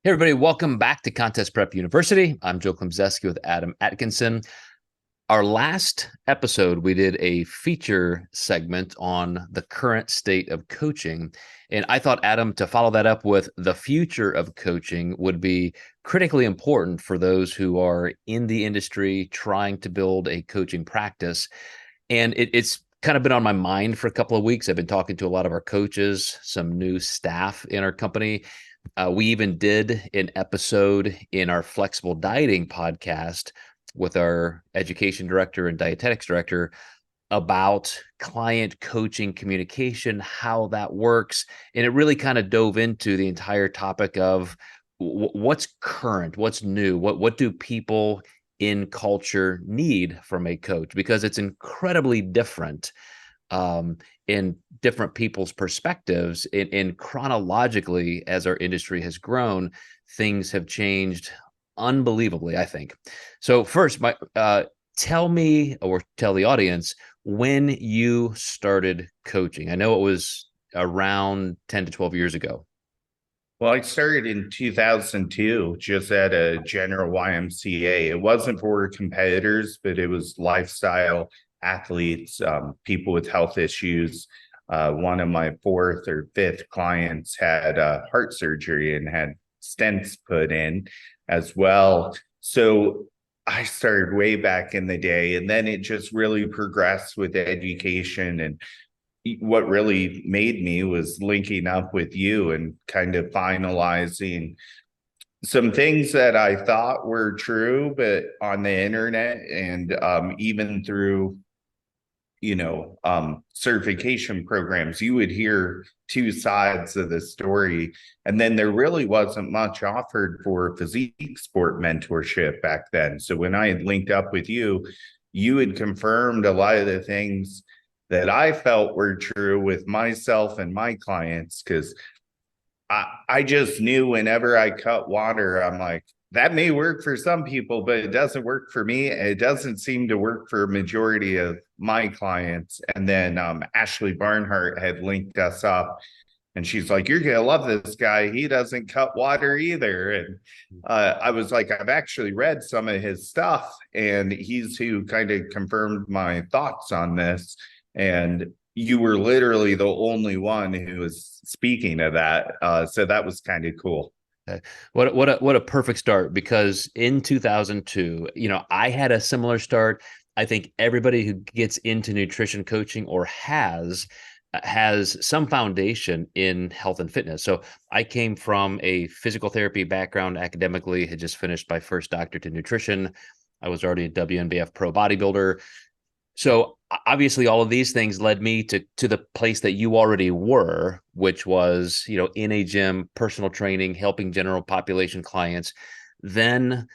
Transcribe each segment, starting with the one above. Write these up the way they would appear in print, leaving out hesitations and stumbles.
Hey, everybody, welcome back to Contest Prep University. I'm Joe Klemczewski with Adam Atkinson. Our last episode, we did a feature segment on the current state of coaching. And I thought, Adam, to follow that up with the future of coaching would be critically important for those who are in the industry trying to build a coaching practice. And it's kind of been on my mind for a couple of weeks. I've been talking to a lot of our coaches, some new staff in our company. We even did an episode in our flexible dieting podcast with our education director and dietetics director about client coaching communication, how that works. And it really kind of dove into the entire topic of what's current, what's new, what do people in culture need from a coach, because it's incredibly different in different people's perspectives. In chronologically, as our industry has grown, things have changed unbelievably, I think. So first, tell me, or tell the audience, when you started coaching. I know it was around 10 to 12 years ago. Well, I started in 2002, just at a general YMCA. It wasn't for competitors, but it was lifestyle athletes, people with health issues. One of my fourth or fifth clients had heart surgery and had stents put in as well. So I started way back in the day, and then it just really progressed with education. And what really made me was linking up with you and kind of finalizing some things that I thought were true, but on the internet and even through certification programs, you would hear two sides of the story. And then there really wasn't much offered for physique sport mentorship back then. So when I had linked up with you, you had confirmed a lot of the things that I felt were true with myself and my clients, because I just knew whenever I cut water, I'm like, that may work for some people, but it doesn't work for me. It doesn't seem to work for a majority of my clients. And then Ashley Barnhart had linked us up, and she's like, you're going to love this guy. He doesn't cut water either. And I was like, I've actually read some of his stuff, and he's who kind of confirmed my thoughts on this. And you were literally the only one who was speaking of that. So that was kind of cool. What a perfect start, because in 2002, I had a similar start. I think everybody who gets into nutrition coaching or has some foundation in health and fitness. So I came from a physical therapy background academically, had just finished my first doctorate in nutrition. I was already a WNBF pro bodybuilder. So obviously all of these things led me to the place that you already were, which was, in a gym, personal training, helping general population clients. Then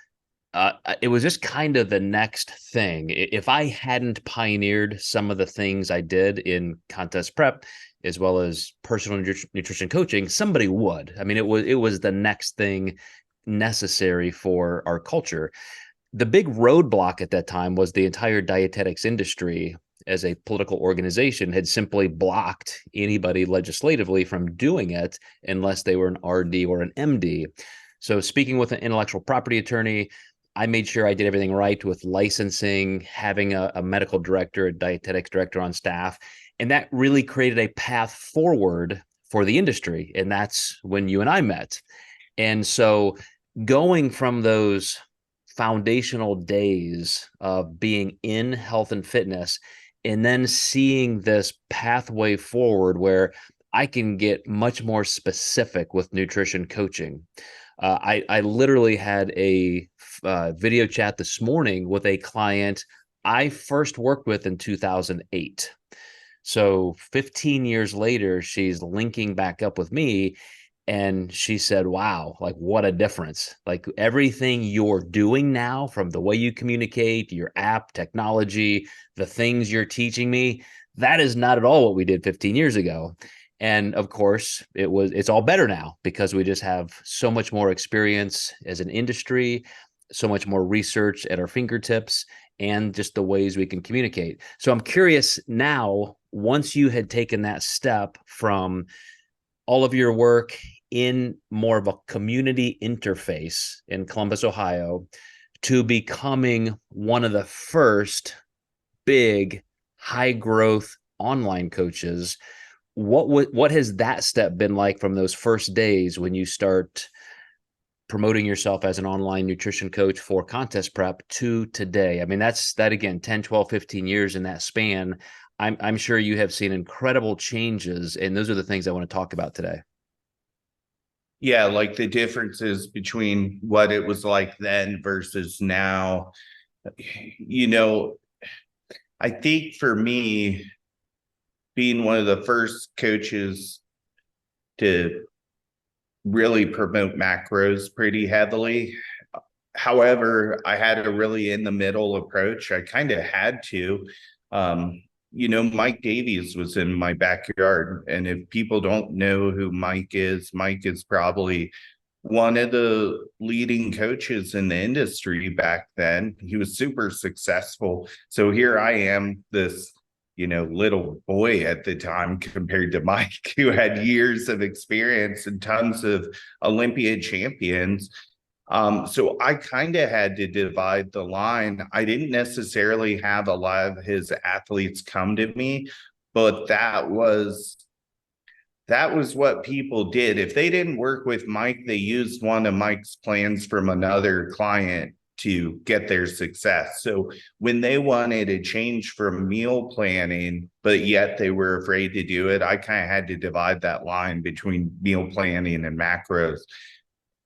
it was just kind of the next thing. If I hadn't pioneered some of the things I did in contest prep, as well as personal nutrition coaching, somebody would. I mean, it was the next thing necessary for our culture. The big roadblock at that time was the entire dietetics industry, as a political organization, had simply blocked anybody legislatively from doing it unless they were an RD or an MD. So speaking with an intellectual property attorney, I made sure I did everything right with licensing, having a medical director, a dietetics director on staff. And that really created a path forward for the industry. And that's when you and I met. And so going from those foundational days of being in health and fitness, and then seeing this pathway forward where I can get much more specific with nutrition coaching. I literally had a video chat this morning with a client I first worked with in 2008. So 15 years later, she's linking back up with me. And she said, wow, like what a difference. Like everything you're doing now, from the way you communicate, your app, technology, the things you're teaching me, that is not at all what we did 15 years ago. And of course, it's all better now because we just have so much more experience as an industry, so much more research at our fingertips, and just the ways we can communicate. So I'm curious now, once you had taken that step from all of your work in more of a community interface in Columbus, Ohio, to becoming one of the first big high growth online coaches. What has that step been like from those first days when you start promoting yourself as an online nutrition coach for contest prep to today? I mean, that again, 10, 12, 15 years in that span. I'm sure you have seen incredible changes, and those are the things I want to talk about today. Yeah, like the differences between what it was like then versus now. You know, I think for me, being one of the first coaches to really promote macros pretty heavily. However, I had a really in the middle approach. I kind of had to. Mike Davies was in my backyard. And if people don't know who Mike is probably one of the leading coaches in the industry back then. He was super successful. So here I am, this little boy at the time compared to Mike, who had years of experience and tons of Olympiad champions. So I kind of had to divide the line. I didn't necessarily have a lot of his athletes come to me, but that was what people did. If they didn't work with Mike, they used one of Mike's plans from another client to get their success. So when they wanted a change from meal planning, but yet they were afraid to do it, I kind of had to divide that line between meal planning and macros.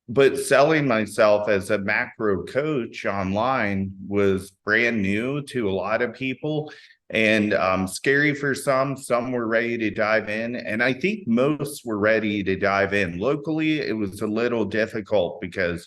But selling myself as a macro coach online was brand new to a lot of people and scary for some. Some were ready to dive in. And I think most were ready to dive in. Locally, it was a little difficult because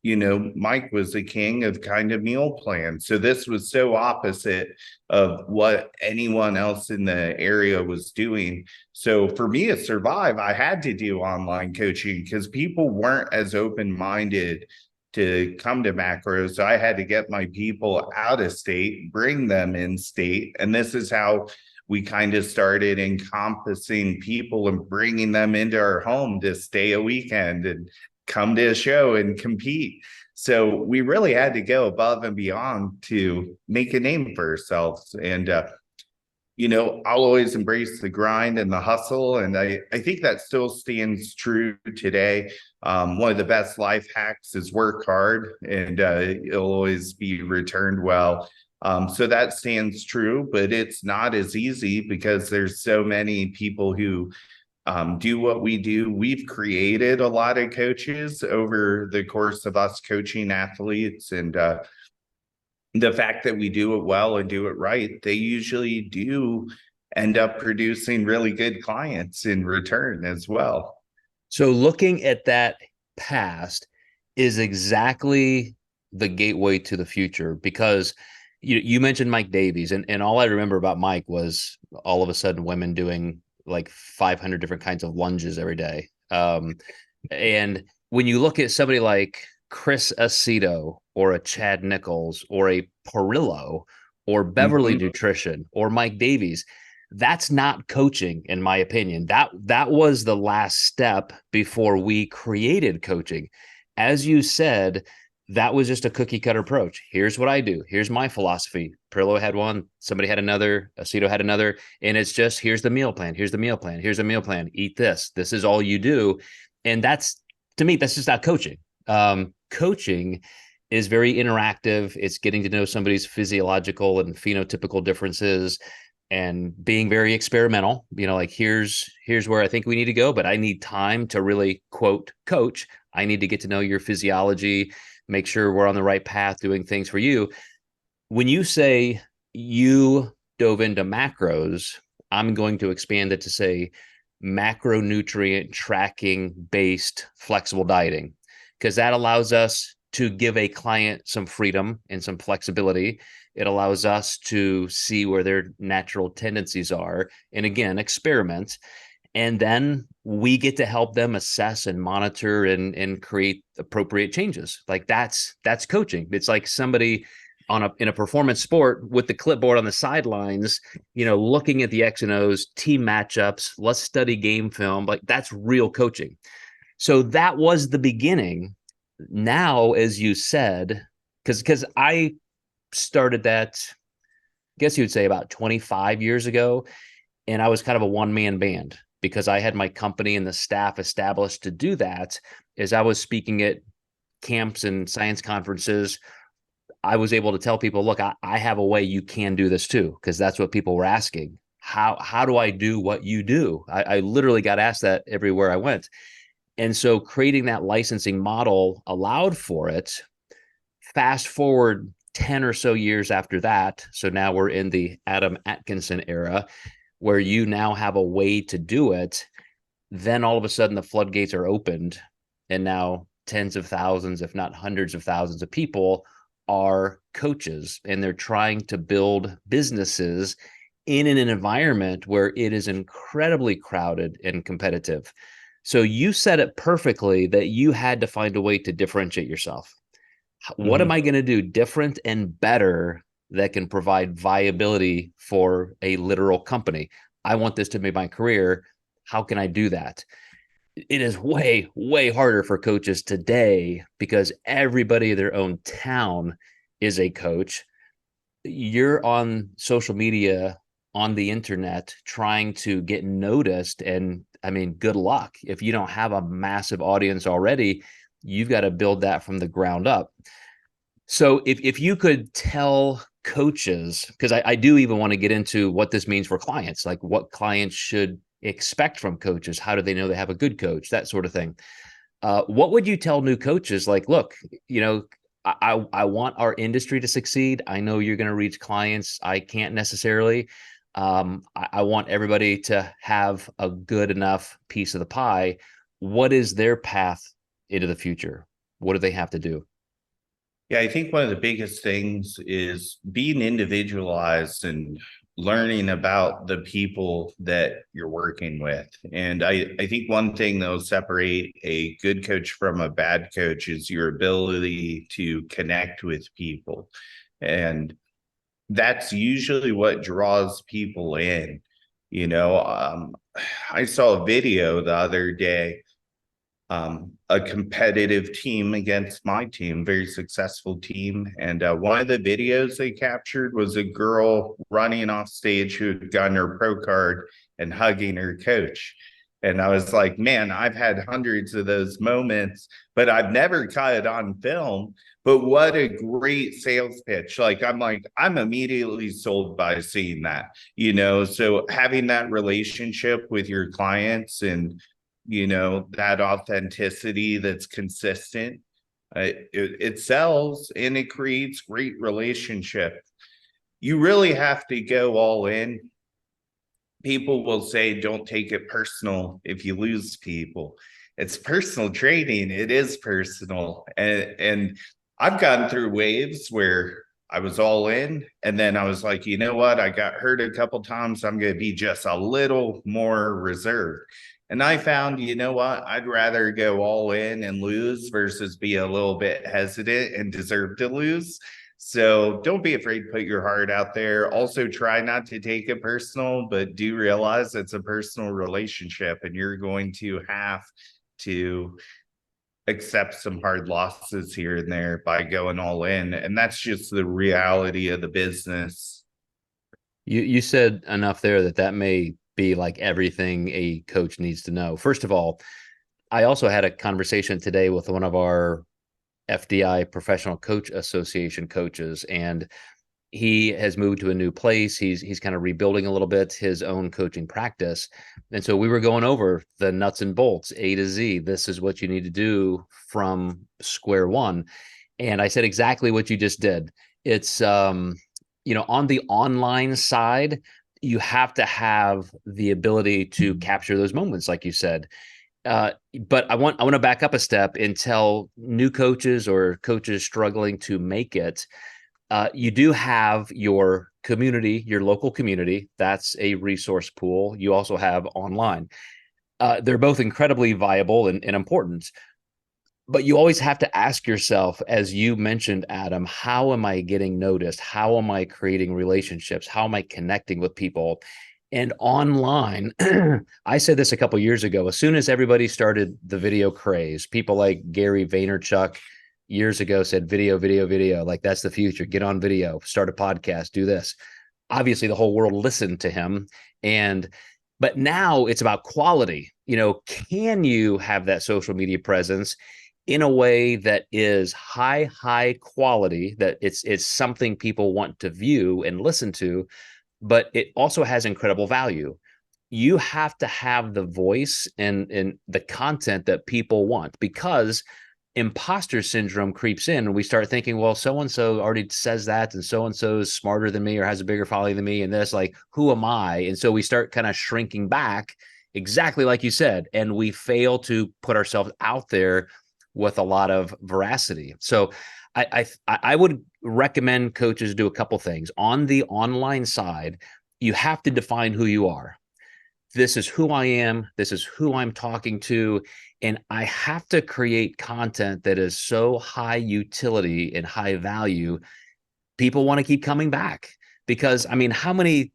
Mike was the king of kind of meal plans. So this was so opposite of what anyone else in the area was doing. So for me to survive, I had to do online coaching because people weren't as open-minded to come to macros. So I had to get my people out of state, bring them in state. And this is how we kind of started encompassing people and bringing them into our home to stay a weekend and come to a show and compete. So we really had to go above and beyond to make a name for ourselves. And, I'll always embrace the grind and the hustle. And I think that still stands true today. One of the best life hacks is work hard, and it'll always be returned well. So that stands true, but it's not as easy because there's so many people who do what we do. We've created a lot of coaches over the course of us coaching athletes, and the fact that we do it well and do it right, they usually do end up producing really good clients in return as well. So looking at that past is exactly the gateway to the future, because you mentioned Mike Davies, and all I remember about Mike was all of a sudden women doing like 500 different kinds of lunges every day. And when you look at somebody like Chris Aceto or a Chad Nichols or a Perillo or Beverly Nutrition or Mike Davies, that's not coaching, in my opinion. That was the last step before we created coaching. As you said, that was just a cookie cutter approach. Here's what I do. Here's my philosophy. Perillo had one. Somebody had another. Aceto had another. And it's just, here's the meal plan. Here's the meal plan. Here's the meal plan. Eat this. This is all you do. And that's, to me, that's just not coaching. Coaching is very interactive. It's getting to know somebody's physiological and phenotypical differences and being very experimental. Like here's where I think we need to go, but I need time to really, quote, coach. I need to get to know your physiology, make sure we're on the right path doing things for you. When you say you dove into macros, I'm going to expand it to say macronutrient tracking based flexible dieting, because that allows us to give a client some freedom and some flexibility. It allows us to see where their natural tendencies are and, again, experiment. And then we get to help them assess and monitor and create appropriate changes. Like that's coaching. It's like somebody in a performance sport with the clipboard on the sidelines, looking at the X and O's, team matchups, let's study game film. Like that's real coaching. So that was the beginning. Now, as you said, because I started that, I guess you would say about 25 years ago, and I was kind of a one-man band because I had my company and the staff established to do that. As I was speaking at camps and science conferences, I was able to tell people, look, I have a way you can do this too, because that's what people were asking. How do I do what you do? I literally got asked that everywhere I went. And so creating that licensing model allowed for it. Fast forward 10 or so years after that. So now we're in the Adam Atkinson era where you now have a way to do it. Then all of a sudden the floodgates are opened. And now tens of thousands, if not hundreds of thousands of people are coaches, and they're trying to build businesses in an environment where it is incredibly crowded and competitive. So you said it perfectly that you had to find a way to differentiate yourself. What am I going to do different and better that can provide viability for a literal company? I want this to be my career. How can I do that? It is way, way harder for coaches today because everybody in their own town is a coach. You're on social media, on the internet, trying to get noticed. And I mean, good luck. If you don't have a massive audience already, you've got to build that from the ground up. So if you could tell coaches, because I do even want to get into what this means for clients, like what clients should expect from coaches. How do they know they have a good coach? That sort of thing. What would you tell new coaches? Like, look, I want our industry to succeed. I know you're going to reach clients. I can't necessarily. I want everybody to have a good enough piece of the pie. What is their path into the future? What do they have to do? Yeah, I think one of the biggest things is being individualized and learning about the people that you're working with. And I think one thing that'll separate a good coach from a bad coach is your ability to connect with people. And that's usually what draws people in. I saw a video the other day, a competitive team against my team, very successful team. And one of the videos they captured was a girl running off stage who had gotten her pro card and hugging her coach. And I was like, man, I've had hundreds of those moments, but I've never caught it on film. But what a great sales pitch. I'm immediately sold by seeing that, so having that relationship with your clients and that authenticity that's consistent, it sells and it creates great relationship. You really have to go all in. People will say, don't take it personal if you lose people. It's personal trading. It is personal. And I've gotten through waves where I was all in, and then I was like, you know what? I got hurt a couple times. I'm going to be just a little more reserved. And I found, you know what? I'd rather go all in and lose versus be a little bit hesitant and deserve to lose. So don't be afraid to put your heart out there. Also, try not to take it personal, but do realize it's a personal relationship and you're going to have to accept some hard losses here and there by going all in. And that's just the reality of the business. You said enough there that may be like everything a coach needs to know. First of all, I also had a conversation today with one of our FDI Professional Coach Association coaches, and he has moved to a new place. He's kind of rebuilding a little bit his own coaching practice. And so we were going over the nuts and bolts, A to Z. This is what you need to do from square one. And I said exactly what you just did. It's on the online side, you have to have the ability to capture those moments, like you said. But I want to back up a step and tell new coaches or coaches struggling to make it. You do have your community, your local community. That's a resource pool. You also have online. They're both incredibly viable and important. But you always have to ask yourself, as you mentioned, Adam, how am I getting noticed? How am I creating relationships? How am I connecting with people? And online, I said this a couple years ago, as soon as everybody started the video craze, people like Gary Vaynerchuk years ago said video, video, video, like that's the future. Get on video, start a podcast, do this. Obviously, the whole world listened to him. But now it's about quality. Can you have that social media presence in a way that is high quality, that it's something people want to view and listen to, but it also has incredible value? You have to have the voice and the content that people want, because imposter syndrome creeps in and we start thinking, well, so-and-so already says that, and so-and-so is smarter than me or has a bigger following than me. And this, like, who am I? And so we start kind of shrinking back, exactly like you said, and we fail to put ourselves out there with a lot of veracity. So I would recommend coaches do a couple things. On the online side, you have to define who you are. This is who I am. This is who I'm talking to. And I have to create content that is so high utility and high value. People want to keep coming back, because I mean, how many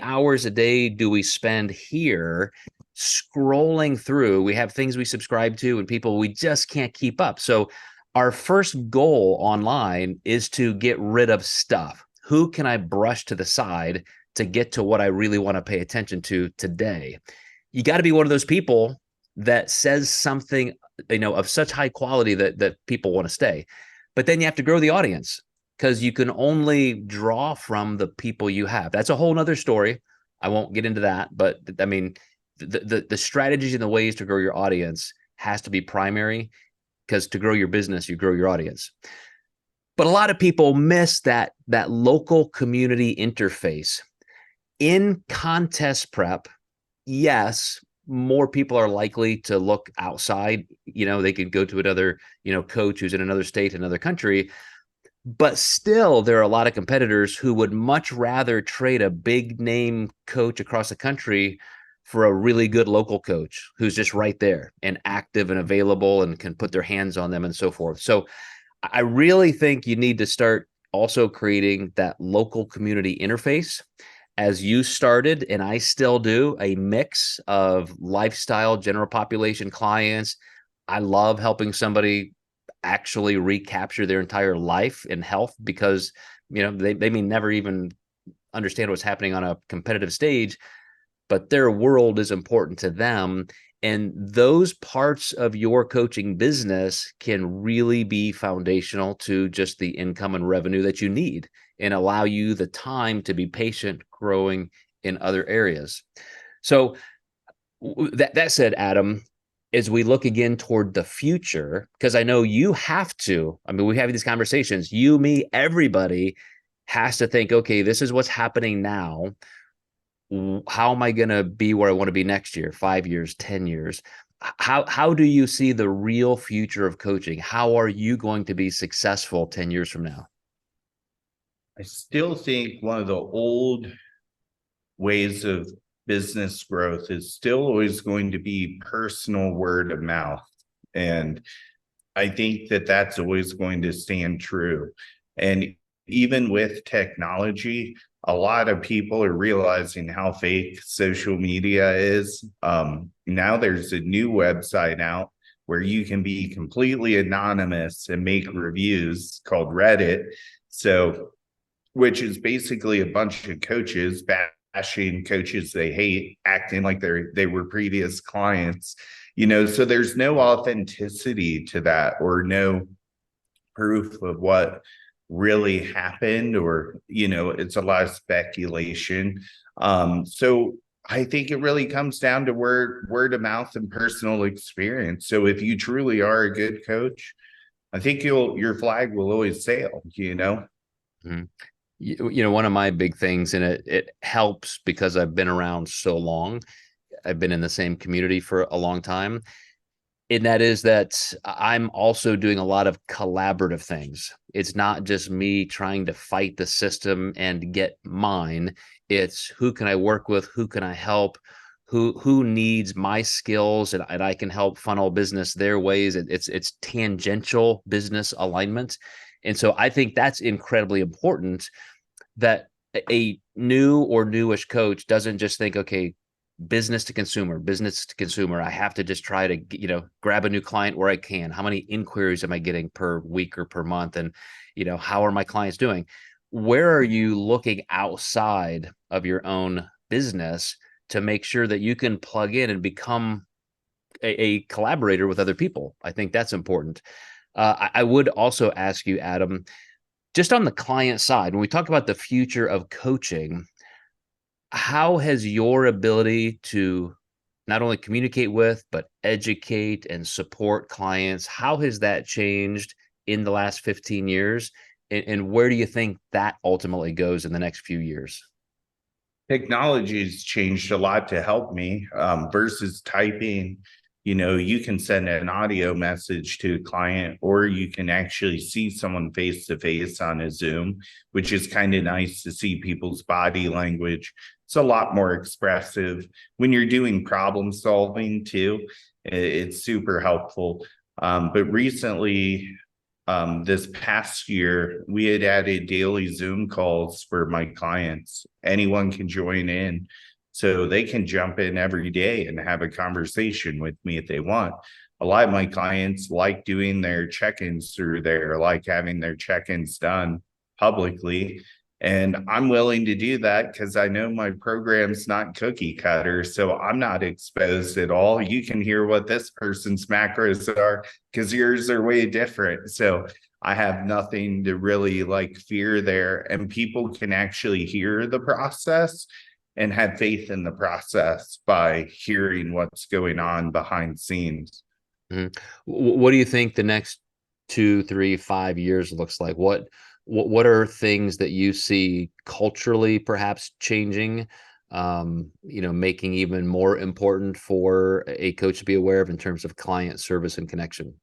hours a day do we spend here scrolling through? We have things we subscribe to and people, we just can't keep up. So our first goal online is to get rid of stuff. Who can I brush to the side to get to what I really want to pay attention to today? You got to be one of those people that says something, of such high quality that people want to stay. But then you have to grow the audience, because you can only draw from the people you have. That's a whole nother story. I won't get into that, but I mean, the strategies and the ways to grow your audience has to be primary, because to grow your business, you grow your audience. But a lot of people miss that local community interface. In contest prep, yes, more people are likely to look outside. They could go to another, coach who's in another state, another country. But still, there are a lot of competitors who would much rather trade a big name coach across the country for a really good local coach who's just right there and active and available and can put their hands on them and so forth. So I really think you need to start also creating that local community interface, as you started, and I still do, a mix of lifestyle, general population clients. I love helping somebody actually recapture their entire life and health, because they may never even understand what's happening on a competitive stage, but their world is important to them. And those parts of your coaching business can really be foundational to just the income and revenue that you need, and allow you the time to be patient growing in other areas. So that said, Adam, as we look again toward the future, because I know you have to, I mean, we have these conversations, you, me, everybody has to think, okay, this is what's happening now. How am I going to be where I want to be next year, 5 years, 10 years? How do you see the real future of coaching? How are you going to be successful 10 years from now? I still think one of the old ways of business growth is still always going to be personal word of mouth. And I think that that's always going to stand true. And even with technology, a lot of people are realizing how fake social media is. Now there's a new website out where you can be completely anonymous and make reviews, called Reddit. So, which is basically a bunch of coaches bashing coaches they hate, acting like they were previous clients. So there's no authenticity to that, or no proof of what really happened, or it's a lot of speculation. So I think it really comes down to word of mouth and personal experience. So if you truly are a good coach, I think your flag will always sail. Mm-hmm. One of my big things, and it helps because I've been around so long, I've been in the same community for a long time, and that is that I'm also doing a lot of collaborative things. It's not just me trying to fight the system and get mine. It's who can I work with? Who can I help? Who needs my skills, and I can help funnel business their ways. It's tangential business alignment. And so I think that's incredibly important, that a new or newish coach doesn't just think, okay, business to consumer. I have to just try to, grab a new client where I can. How many inquiries am I getting per week or per month? And, how are my clients doing? Where are you looking outside of your own business to make sure that you can plug in and become a collaborator with other people? I think that's important. I would also ask you, Adam, just on the client side, when we talk about the future of coaching, how has your ability to not only communicate with, but educate and support clients, how has that changed in the last 15 years? And where do you think that ultimately goes in the next few years? Technology's changed a lot to help me versus typing. You can send an audio message to a client, or you can actually see someone face to face on a Zoom, which is kind of nice to see people's body language. It's a lot more expressive when you're doing problem solving too. It's super helpful. But recently, this past year, we had added daily Zoom calls for my clients. Anyone can join in. So they can jump in every day and have a conversation with me if they want. A lot of my clients like doing their check-ins through there, like having their check-ins done publicly. And I'm willing to do that because I know my program's not cookie cutter. So I'm not exposed at all. You can hear what this person's macros are because yours are way different. So I have nothing to really fear there. And people can actually hear the process and have faith in the process by hearing what's going on behind scenes. Mhm. What do you think the next 2, 3, 5 years looks like? What are things that you see culturally perhaps changing, making even more important for a coach to be aware of in terms of client service and connection?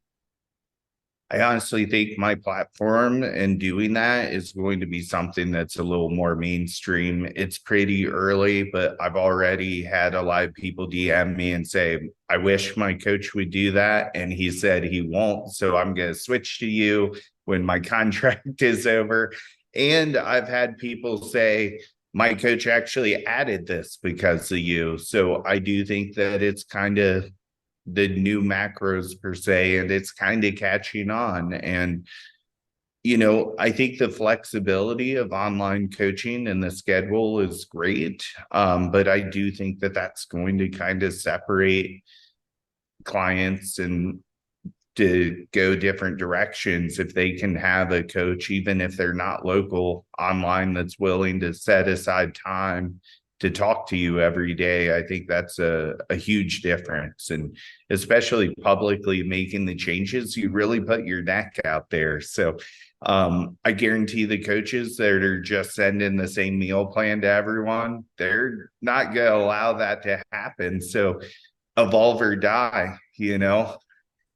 I honestly think my platform and doing that is going to be something that's a little more mainstream. It's pretty early, but I've already had a lot of people DM me and say, I wish my coach would do that. And he said he won't. So I'm going to switch to you when my contract is over. And I've had people say, my coach actually added this because of you. So I do think that it's kind of the new macros per se, and it's kind of catching on. And I think the flexibility of online coaching and the schedule is great, but I do think that that's going to kind of separate clients and to go different directions if they can have a coach, even if they're not local, online, that's willing to set aside time to talk to you every day. I think that's a huge difference. And especially publicly making the changes, you really put your neck out there. So I guarantee the coaches that are just sending the same meal plan to everyone, they're not going to allow that to happen. So evolve or die.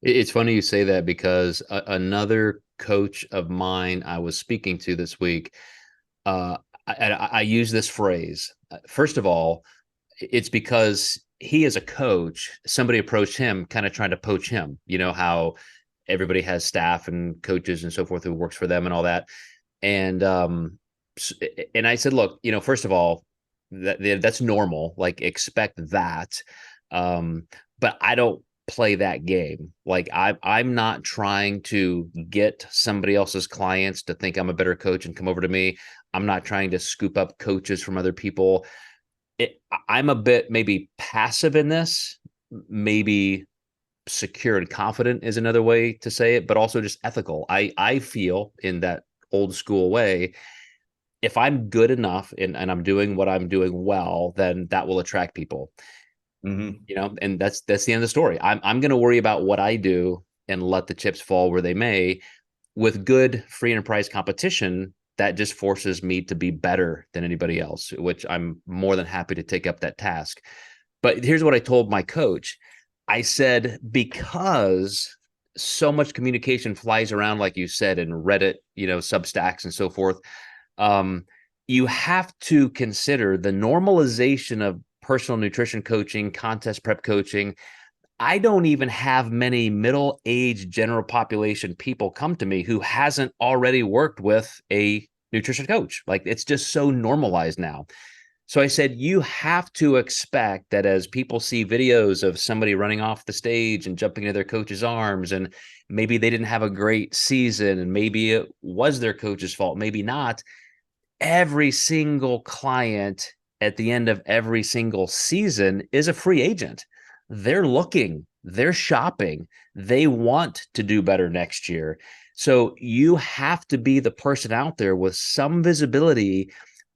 It's funny you say that because another coach of mine I was speaking to this week, I use this phrase. First of all, it's because he is a coach. Somebody approached him, kind of trying to poach him. You know how everybody has staff and coaches and so forth who works for them and all that. And and I said, look, first of all, that's normal. Like expect that. But I don't play that game. Like I'm not trying to get somebody else's clients to think I'm a better coach and come over to me. I'm not trying to scoop up coaches from other people. I'm a bit maybe passive in this, maybe secure and confident is another way to say it, but also just ethical. I feel in that old school way, if I'm good enough and I'm doing what I'm doing well, then that will attract people. And that's the end of the story. I'm going to worry about what I do and let the chips fall where they may. With good free enterprise competition, that just forces me to be better than anybody else, which I'm more than happy to take up that task. But here's what I told my coach. I said, because so much communication flies around, like you said, in Reddit, Substacks and so forth, you have to consider the normalization of personal nutrition coaching, contest prep coaching. I don't even have many middle-aged general population people come to me who hasn't already worked with a nutrition coach. Like, it's just so normalized now. So I said, you have to expect that as people see videos of somebody running off the stage and jumping into their coach's arms, and maybe they didn't have a great season, and maybe it was their coach's fault, maybe not, every single client at the end of every single season is a free agent. They're looking, they're shopping, they want to do better next year. So you have to be the person out there with some visibility,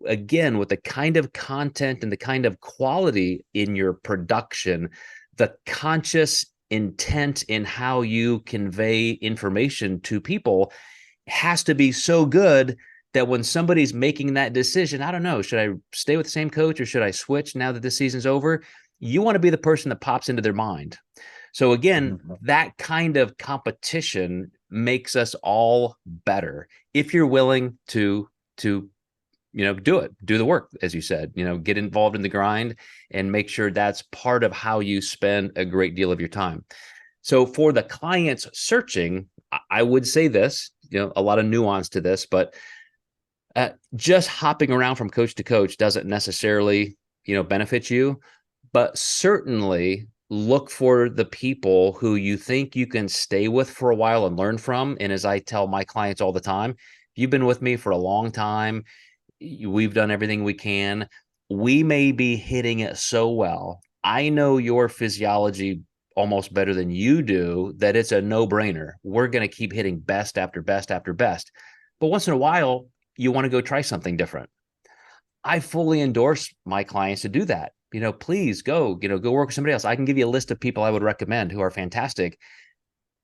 again, with the kind of content and the kind of quality in your production, the conscious intent in how you convey information to people has to be so good that when somebody's making that decision, I don't know, should I stay with the same coach or should I switch now that this season's over? You want to be the person that pops into their mind. So again, that kind of competition makes us all better if you're willing to do it, do the work, as you said, get involved in the grind and make sure that's part of how you spend a great deal of your time. So for the clients searching, I would say this, a lot of nuance to this, but just hopping around from coach to coach doesn't necessarily, benefit you, but certainly look for the people who you think you can stay with for a while and learn from. And as I tell my clients all the time, you've been with me for a long time. We've done everything we can. We may be hitting it so well. I know your physiology almost better than you do, that it's a no-brainer. We're going to keep hitting best after best after best. But once in a while, you want to go try something different. I fully endorse my clients to do that. Please go work with somebody else. I can give you a list of people I would recommend who are fantastic.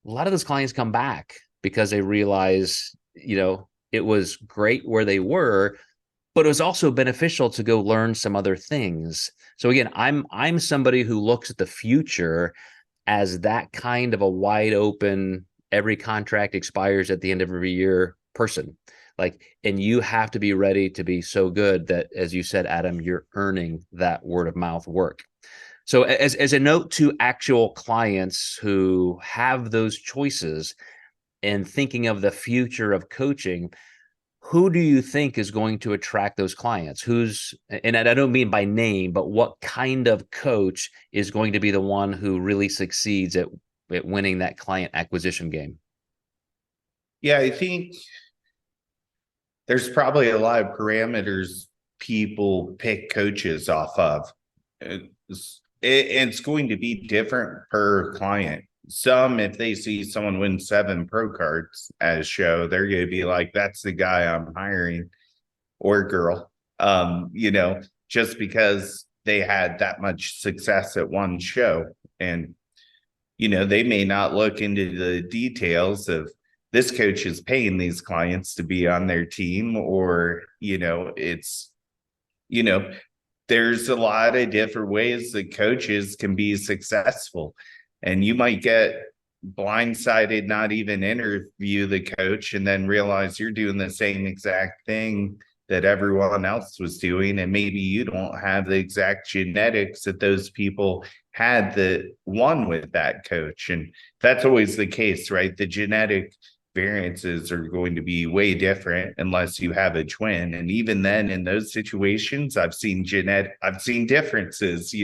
A lot of those clients come back because they realize, it was great where they were, but it was also beneficial to go learn some other things. So again, I'm somebody who looks at the future as that kind of a wide open, every contract expires at the end of every year person. And you have to be ready to be so good that, as you said, Adam, you're earning that word of mouth work. So as a note to actual clients who have those choices and thinking of the future of coaching, who do you think is going to attract those clients? And I don't mean by name, but what kind of coach is going to be the one who really succeeds at winning that client acquisition game? Yeah, I think there's probably a lot of parameters people pick coaches off of. It's going to be different per client. Some, if they see someone win 7 pro cards at a show, they're going to be like, that's the guy I'm hiring, or girl, just because they had that much success at one show. And, they may not look into the details of this coach is paying these clients to be on their team, or, there's a lot of different ways that coaches can be successful. And you might get blindsided, not even interview the coach, and then realize you're doing the same exact thing that everyone else was doing. And maybe you don't have the exact genetics that those people had that won with that coach. And that's always the case, right? The genetic variances are going to be way different unless you have a twin. And even then, in those situations, I've seen differences,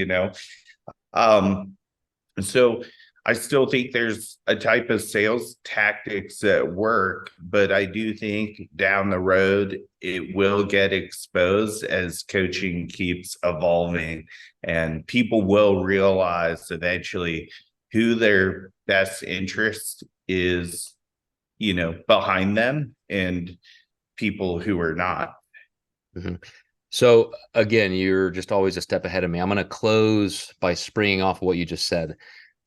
So I still think there's a type of sales tactics that work, but I do think down the road, it will get exposed as coaching keeps evolving, and people will realize eventually who their best interest is, behind them, and people who are not. Mm-hmm. So again, you're just always a step ahead of me. I'm going to close by springing off what you just said.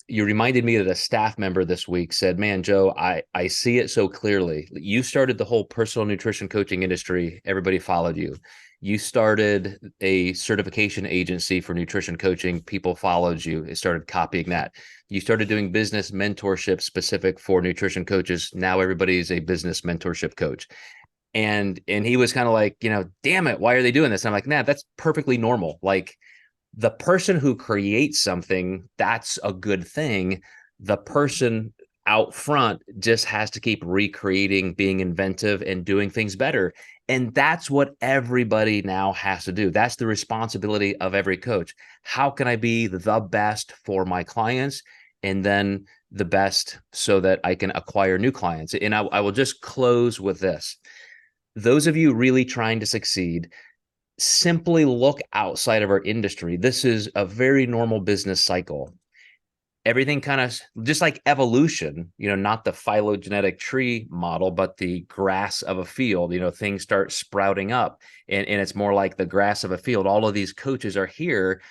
You reminded me that a staff member this week said, man, Joe, I see it so clearly. You started the whole personal nutrition coaching industry. Everybody followed you. You started a certification agency for nutrition coaching. People followed you. It started copying that. You started doing business mentorship specific for nutrition coaches. Now everybody's a business mentorship coach. And he was kind of like, damn it, why are they doing this? And I'm like, nah, that's perfectly normal. Like, the person who creates something, that's a good thing. The person out front just has to keep recreating, being inventive, and doing things better. And that's what everybody now has to do. That's the responsibility of every coach. How can I be the best for my clients, and then the best so that I can acquire new clients? And I will just close with this. Those of you really trying to succeed, simply look outside of our industry. This is a very normal business cycle. Everything kind of just like evolution, not the phylogenetic tree model, but the grass of a field. Things start sprouting up, and it's more like the grass of a field. All of these coaches are here,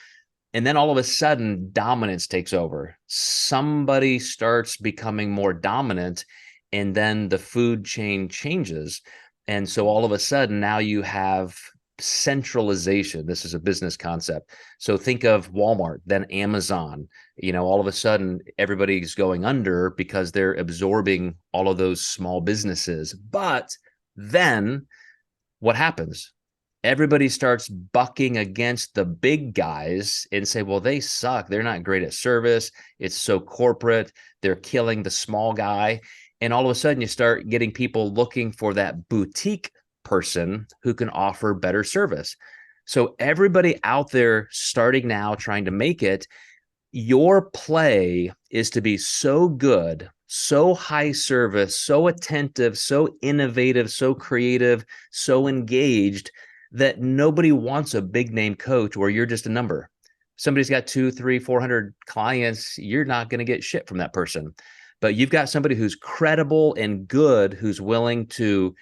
and then all of a sudden dominance takes over. Somebody starts becoming more dominant, and then the food chain changes. And so all of a sudden now you have centralization. This is a business concept. So think of Walmart, then Amazon. All of a sudden everybody's going under because they're absorbing all of those small businesses. But then what happens? Everybody starts bucking against the big guys and say, well, they suck. They're not great at service. It's so corporate. They're killing the small guy. And all of a sudden you start getting people looking for that boutique person who can offer better service. So everybody out there starting now, trying to make it, your play is to be so good, so high service, so attentive, so innovative, so creative, so engaged that nobody wants a big name coach where you're just a number. Somebody's got 200, 300, 400 clients. You're not going to get shit from that person, but you've got somebody who's credible and good, who's willing to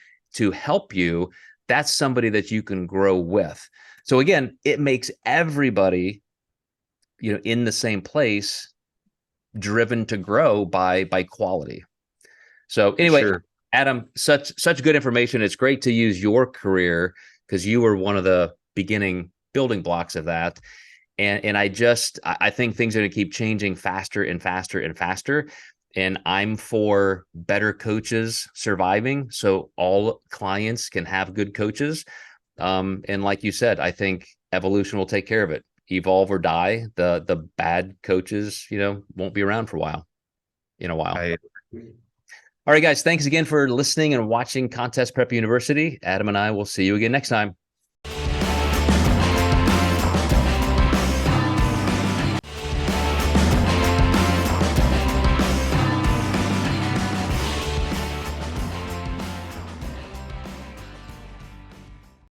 help you. That's somebody that you can grow with. So again, it makes everybody, in the same place, driven to grow by quality. So anyway, sure. Adam, such good information. It's great to use your career because you were one of the beginning building blocks of that. And I think things are going to keep changing faster and faster and faster. And I'm for better coaches surviving so all clients can have good coaches. And like you said, I think evolution will take care of it. Evolve or die. The bad coaches, won't be around for a while. All right, guys, thanks again for listening and watching Contest Prep University. Adam and I will see you again next time.